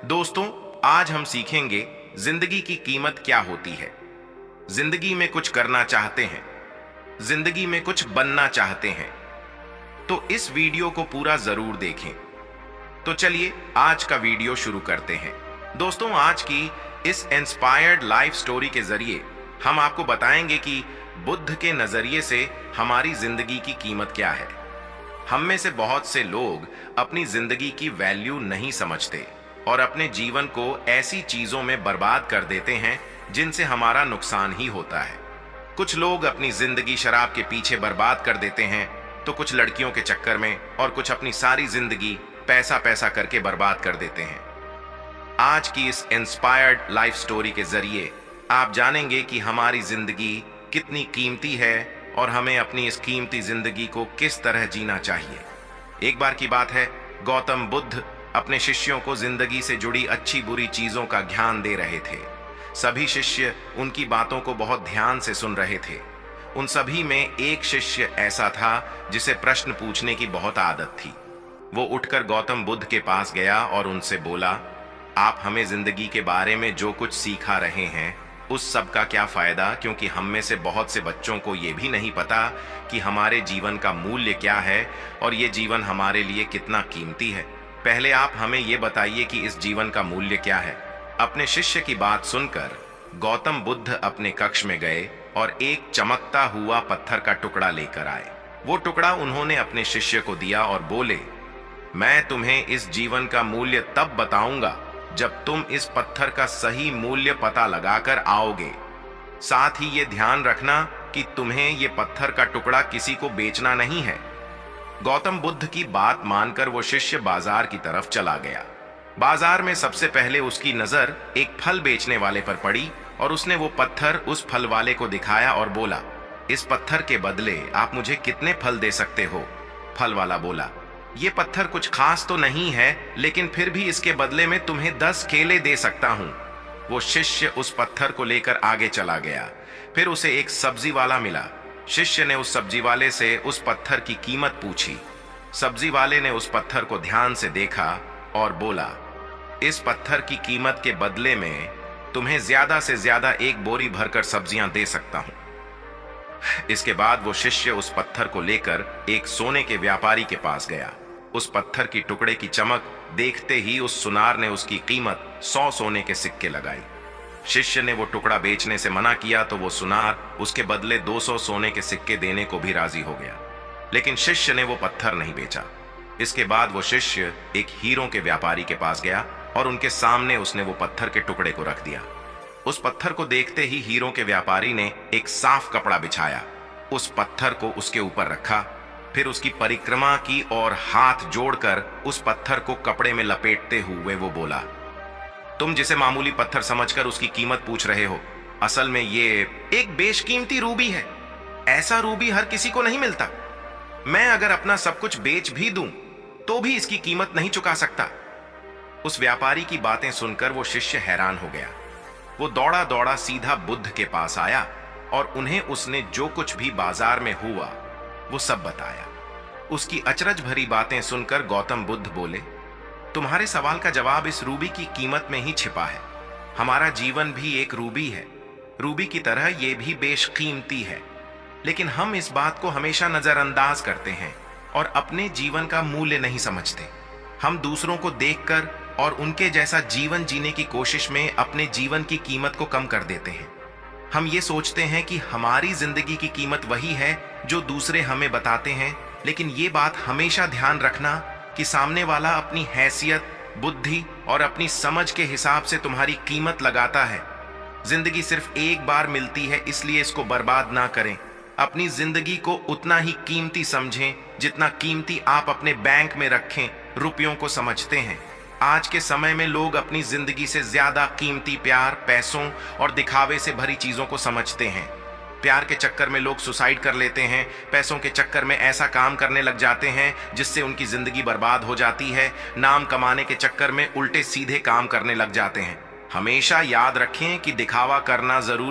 दोस्तों, आज हम सीखेंगे जिंदगी की कीमत क्या होती है। जिंदगी में कुछ करना चाहते हैं, जिंदगी में कुछ बनना चाहते हैं, तो इस वीडियो को पूरा जरूर देखें। तो चलिए आज का वीडियो शुरू करते हैं। दोस्तों, आज की इस इंस्पायर्ड लाइफ स्टोरी के जरिए हम आपको बताएंगे कि बुद्ध के नजरिए से हमारी जिंदगी की कीमत क्या है। हम में से बहुत से लोग अपनी जिंदगी की वैल्यू नहीं समझते और अपने जीवन को ऐसी चीजों में बर्बाद कर देते हैं जिनसे हमारा नुकसान ही होता है। कुछ लोग अपनी जिंदगी शराब के पीछे बर्बाद कर देते हैं, तो कुछ लड़कियों के चक्कर में, और कुछ अपनी सारी जिंदगी पैसा पैसा करके बर्बाद कर देते हैं। आज की इस इंस्पायर्ड लाइफ स्टोरी के जरिए आप जानेंगे कि हमारी जिंदगी कितनी कीमती है और हमें अपनी इस कीमती जिंदगी को किस तरह जीना चाहिए। एक बार की बात है, गौतम बुद्ध अपने शिष्यों को जिंदगी से जुड़ी अच्छी बुरी चीजों का ज्ञान दे रहे थे। सभी शिष्य उनकी बातों को बहुत ध्यान से सुन रहे थे। उन सभी में एक शिष्य ऐसा था जिसे प्रश्न पूछने की बहुत आदत थी। वो उठकर गौतम बुद्ध के पास गया और उनसे बोला, आप हमें जिंदगी के बारे में जो कुछ सिखा रहे हैं उस सब का क्या फायदा, क्योंकि हम में से बहुत से बच्चों को ये भी नहीं पता कि हमारे जीवन का मूल्य क्या है और ये जीवन हमारे लिए कितना कीमती है। पहले आप हमें ये बताइए कि इस जीवन का मूल्य क्या है। अपने शिष्य की बात सुनकर गौतम बुद्ध अपने कक्ष में गए और एक चमकता हुआ पत्थर का टुकड़ा लेकर आए। वो टुकड़ा उन्होंने अपने शिष्य को दिया और बोले, मैं तुम्हें इस जीवन का मूल्य तब बताऊंगा जब तुम इस पत्थर का सही मूल्य पता लगाकर आओगे। साथ ही ये ध्यान रखना कि तुम्हें ये पत्थर का टुकड़ा किसी को बेचना नहीं है। गौतम बुद्ध की बात मानकर वो शिष्य बाजार की तरफ चला गया। बाजार में सबसे पहले उसकी नजर एक फल बेचने वाले पर पड़ी और उसने वो पत्थर उस फल वाले को दिखाया और बोला, इस पत्थर के बदले आप मुझे कितने फल दे सकते हो? फल वाला बोला, ये पत्थर कुछ खास तो नहीं है, लेकिन फिर भी इसके बदले में तुम्हें 10 केले दे सकता हूं। वो शिष्य उस पत्थर को लेकर आगे चला गया। फिर उसे एक सब्जी वाला मिला। शिष्य ने उस सब्जी वाले से उस पत्थर की कीमत पूछी। सब्जी वाले ने उस पत्थर को ध्यान से देखा और बोला, इस पत्थर की कीमत के बदले में तुम्हें ज्यादा से ज्यादा एक बोरी भरकर सब्जियां दे सकता हूं। इसके बाद वो शिष्य उस पत्थर को लेकर एक सोने के व्यापारी के पास गया। उस पत्थर की टुकड़े की चमक देखते ही उस सुनार ने उसकी कीमत 100 सोने के सिक्के लगाई। शिष्य ने वो टुकड़ा बेचने से मना किया तो वो सुनार उसके बदले 200 सोने के सिक्के देने को भी राजी हो गया, लेकिन शिष्य ने वो पत्थर नहीं बेचा। इसके बाद वो शिष्य एक हीरों के व्यापारी के पास गया और उनके सामने उसने वो पत्थर के टुकड़े को रख दिया। उस पत्थर को देखते ही हीरों के व्यापारी ने एक साफ कपड़ा बिछाया, उस पत्थर को उसके ऊपर रखा, फिर उसकी परिक्रमा की और हाथ जोड़कर उस पत्थर को कपड़े में लपेटते हुए वो बोला, तुम जिसे मामूली पत्थर समझकर उसकी कीमत पूछ रहे हो, असल में ये एक बेशकीमती रूबी है। ऐसा रूबी हर किसी को नहीं मिलता। मैं अगर अपना सब कुछ बेच भी दूं तो भी इसकी कीमत नहीं चुका सकता। उस व्यापारी की बातें सुनकर वो शिष्य हैरान हो गया। वो दौड़ा दौड़ा सीधा बुद्ध के पास आया और उन्हें उसने जो कुछ भी बाजार में हुआ वो सब बताया। उसकी अचरज भरी बातें सुनकर गौतम बुद्ध बोले, तुम्हारे सवाल का जवाब इस रूबी की कीमत में ही छिपा है। हमारा जीवन भी एक रूबी है। रूबी की तरह ये भी बेशकीमती है, लेकिन हम इस बात को हमेशा नजरअंदाज करते हैं और अपने जीवन का मूल्य नहीं समझते। हम दूसरों को देखकर और उनके जैसा जीवन जीने की कोशिश में अपने जीवन की कीमत को कम कर देते हैं। हम ये सोचते हैं कि हमारी जिंदगी की कीमत वही है जो दूसरे हमें बताते हैं, लेकिन ये बात हमेशा ध्यान रखना कि सामने वाला अपनी हैसियत, बुद्धि और अपनी समझ के हिसाब से तुम्हारी कीमत लगाता है। जिंदगी सिर्फ एक बार मिलती है, इसलिए इसको बर्बाद ना करें। अपनी जिंदगी को उतना ही कीमती समझें जितना कीमती आप अपने बैंक में रखें रुपयों को समझते हैं। आज के समय में लोग अपनी जिंदगी से ज्यादा कीमती प्यार, पैसों और दिखावे से भरी चीजों को समझते हैं। प्यार के चक्कर में लोग सुसाइड कर लेते हैं, पैसों के चक्कर में ऐसा काम करने लग जाते हैं जिससे उनकी जिंदगी बर्बाद हो जाती है, नाम कमाने के चक्कर में उल्टे सीधे काम करने लग जाते हैं। हमेशा याद रखें कि दिखावा करना जरूर